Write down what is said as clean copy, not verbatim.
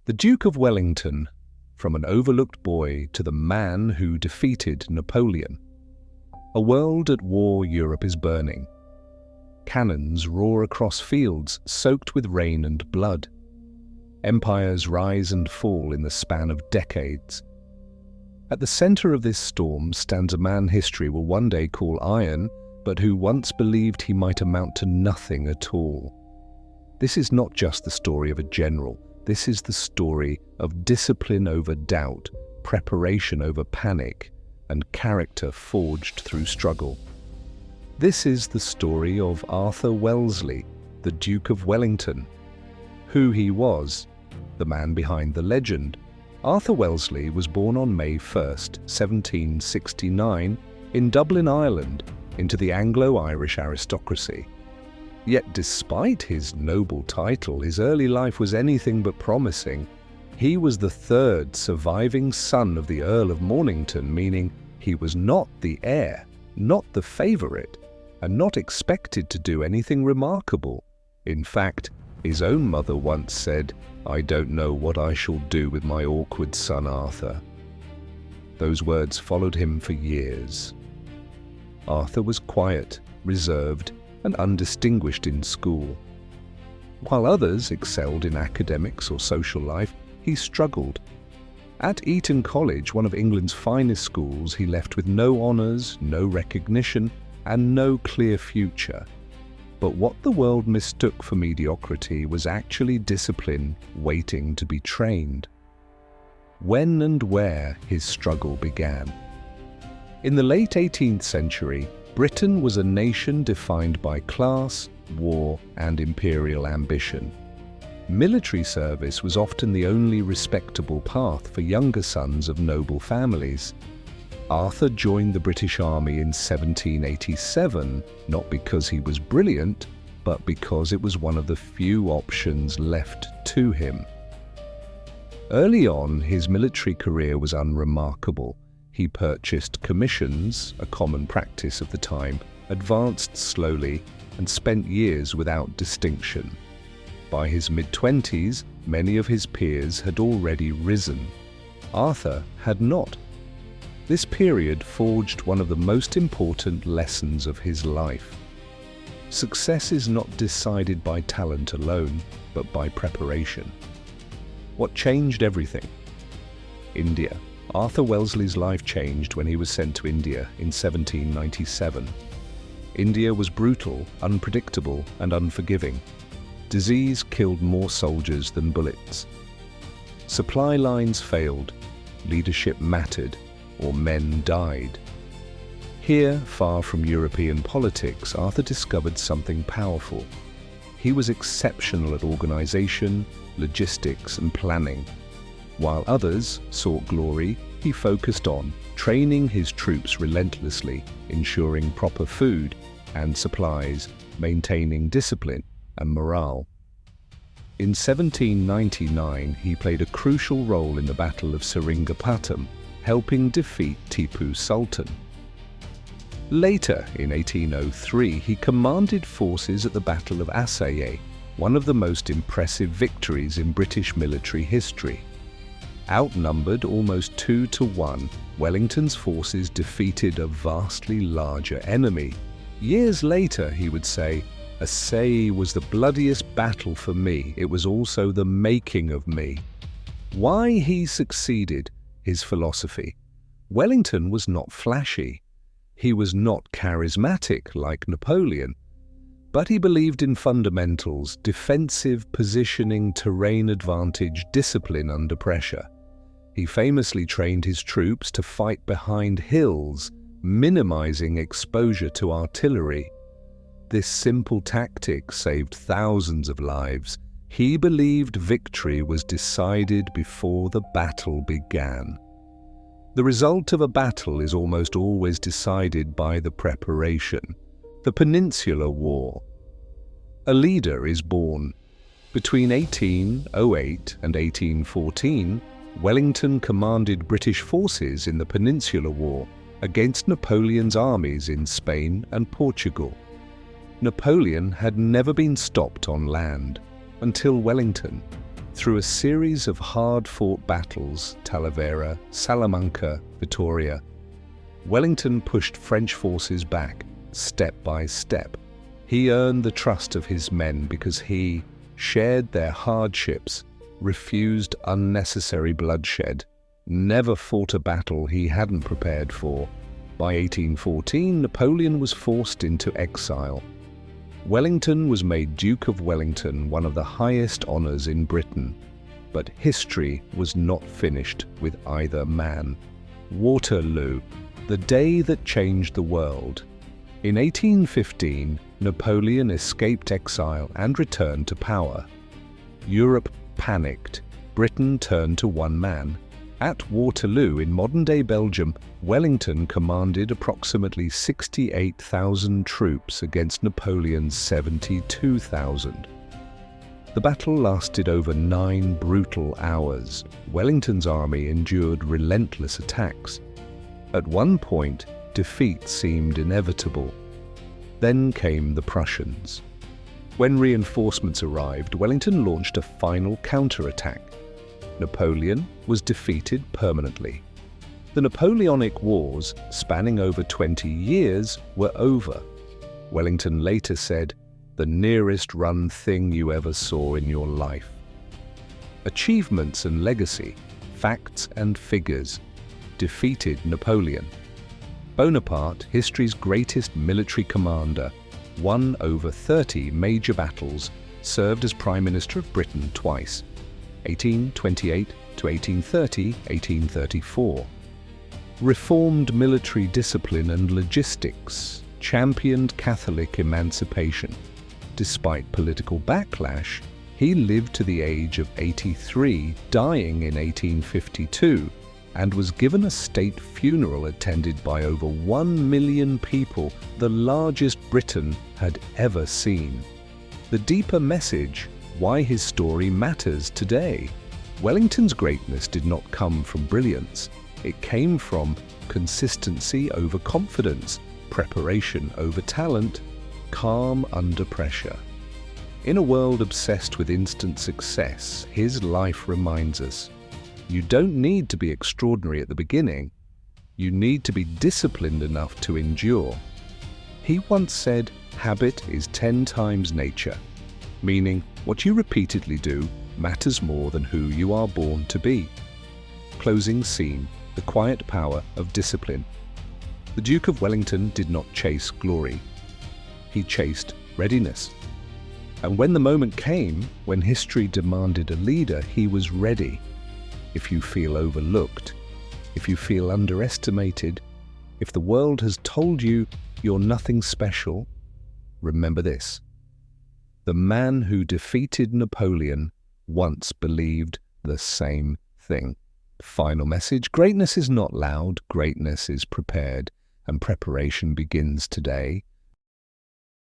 The Duke of Wellington, from an overlooked boy to the man who defeated Napoleon. A world at war, Europe is burning. Cannons roar across fields soaked with rain and blood. Empires rise and fall in the span of decades. At the center of this storm stands a man history will one day call iron, but who once believed he might amount to nothing at all. This is not just the story of a general. This is the story of discipline over doubt, preparation over panic, and character forged through struggle. This is the story of Arthur Wellesley, the Duke of Wellington. Who he was, the man behind the legend. Arthur Wellesley was born on May 1st, 1769, in Dublin, Ireland, into the Anglo-Irish aristocracy. Yet despite his noble title, his early life was anything but promising. He was the third surviving son of the Earl of Mornington, meaning he was not the heir, not the favourite, and not expected to do anything remarkable. In fact, his own mother once said, "I don't know what I shall do with my awkward son Arthur." Those words followed him for years. Arthur was quiet, reserved, and undistinguished in school. While others excelled in academics or social life, he struggled. At Eton College, one of England's finest schools, he left with no honours, no recognition, and no clear future. But what the world mistook for mediocrity was actually discipline waiting to be trained. When and where his struggle began. In the late 18th century, Britain was a nation defined by class, war, and imperial ambition. Military service was often the only respectable path for younger sons of noble families. Arthur joined the British Army in 1787, not because he was brilliant, but because it was one of the few options left to him. Early on, his military career was unremarkable. He purchased commissions, a common practice of the time, advanced slowly, and spent years without distinction. By his mid-20s, many of his peers had already risen. Arthur had not. This period forged one of the most important lessons of his life. Success is not decided by talent alone, but by preparation. What changed everything? India. Arthur Wellesley's life changed when he was sent to India in 1797. India was brutal, unpredictable, and unforgiving. Disease killed more soldiers than bullets. Supply lines failed, leadership mattered, or men died. Here, far from European politics, Arthur discovered something powerful. He was exceptional at organization, logistics, and planning. While others sought glory, he focused on training his troops relentlessly, ensuring proper food and supplies, maintaining discipline and morale. In 1799, he played a crucial role in the Battle of Seringapatam, helping defeat Tipu Sultan. Later, in 1803, he commanded forces at the Battle of Assaye, one of the most impressive victories in British military history. Outnumbered almost 2-1, Wellington's forces defeated a vastly larger enemy. Years later, he would say, "Assaye was the bloodiest battle for me. It was also the making of me." Why he succeeded? His philosophy. Wellington was not flashy. He was not charismatic like Napoleon. But he believed in fundamentals: defensive positioning, terrain advantage, discipline under pressure. He famously trained his troops to fight behind hills, minimizing exposure to artillery. This simple tactic saved thousands of lives. He believed victory was decided before the battle began. The result of a battle is almost always decided by the preparation. The Peninsular War. A leader is born. Between 1808 and 1814, Wellington commanded British forces in the Peninsular War against Napoleon's armies in Spain and Portugal. Napoleon had never been stopped on land until Wellington. Through a series of hard-fought battles, Talavera, Salamanca, Vittoria, Wellington pushed French forces back, step by step. He earned the trust of his men because he shared their hardships, refused unnecessary bloodshed, never fought a battle he hadn't prepared for. By 1814, Napoleon was forced into exile. Wellington was made Duke of Wellington, one of the highest honours in Britain. But history was not finished with either man. Waterloo, the day that changed the world. In 1815, Napoleon escaped exile and returned to power. Europe panicked. Britain turned to one man. At Waterloo, in modern-day Belgium, Wellington commanded approximately 68,000 troops against Napoleon's 72,000. The battle lasted over 9 brutal hours. Wellington's army endured relentless attacks. At one point, defeat seemed inevitable. Then came the Prussians. When reinforcements arrived, Wellington launched a final counterattack. Napoleon was defeated permanently. The Napoleonic Wars, spanning over 20 years, were over. Wellington later said, "The nearest run thing you ever saw in your life." Achievements and legacy, facts and figures, defeated Napoleon. Bonaparte, history's greatest military commander, won over 30 major battles, served as Prime Minister of Britain twice, 1828 to 1830, 1834. Reformed military discipline and logistics, championed Catholic emancipation. Despite political backlash, he lived to the age of 83, dying in 1852, and was given a state funeral attended by over 1 million people, the largest Britain had ever seen. The deeper message, why his story matters today. Wellington's greatness did not come from brilliance. It came from consistency over confidence, preparation over talent, calm under pressure. In a world obsessed with instant success, his life reminds us, you don't need to be extraordinary at the beginning. You need to be disciplined enough to endure. He once said, habit is 10 times nature, meaning what you repeatedly do matters more than who you are born to be. Closing scene, the quiet power of discipline. The Duke of Wellington did not chase glory. He chased readiness. And when the moment came, when history demanded a leader, he was ready. If you feel overlooked, if you feel underestimated, if the world has told you you're nothing special, remember this. The man who defeated Napoleon once believed the same thing. Final message, greatness is not loud, greatness is prepared, and preparation begins today.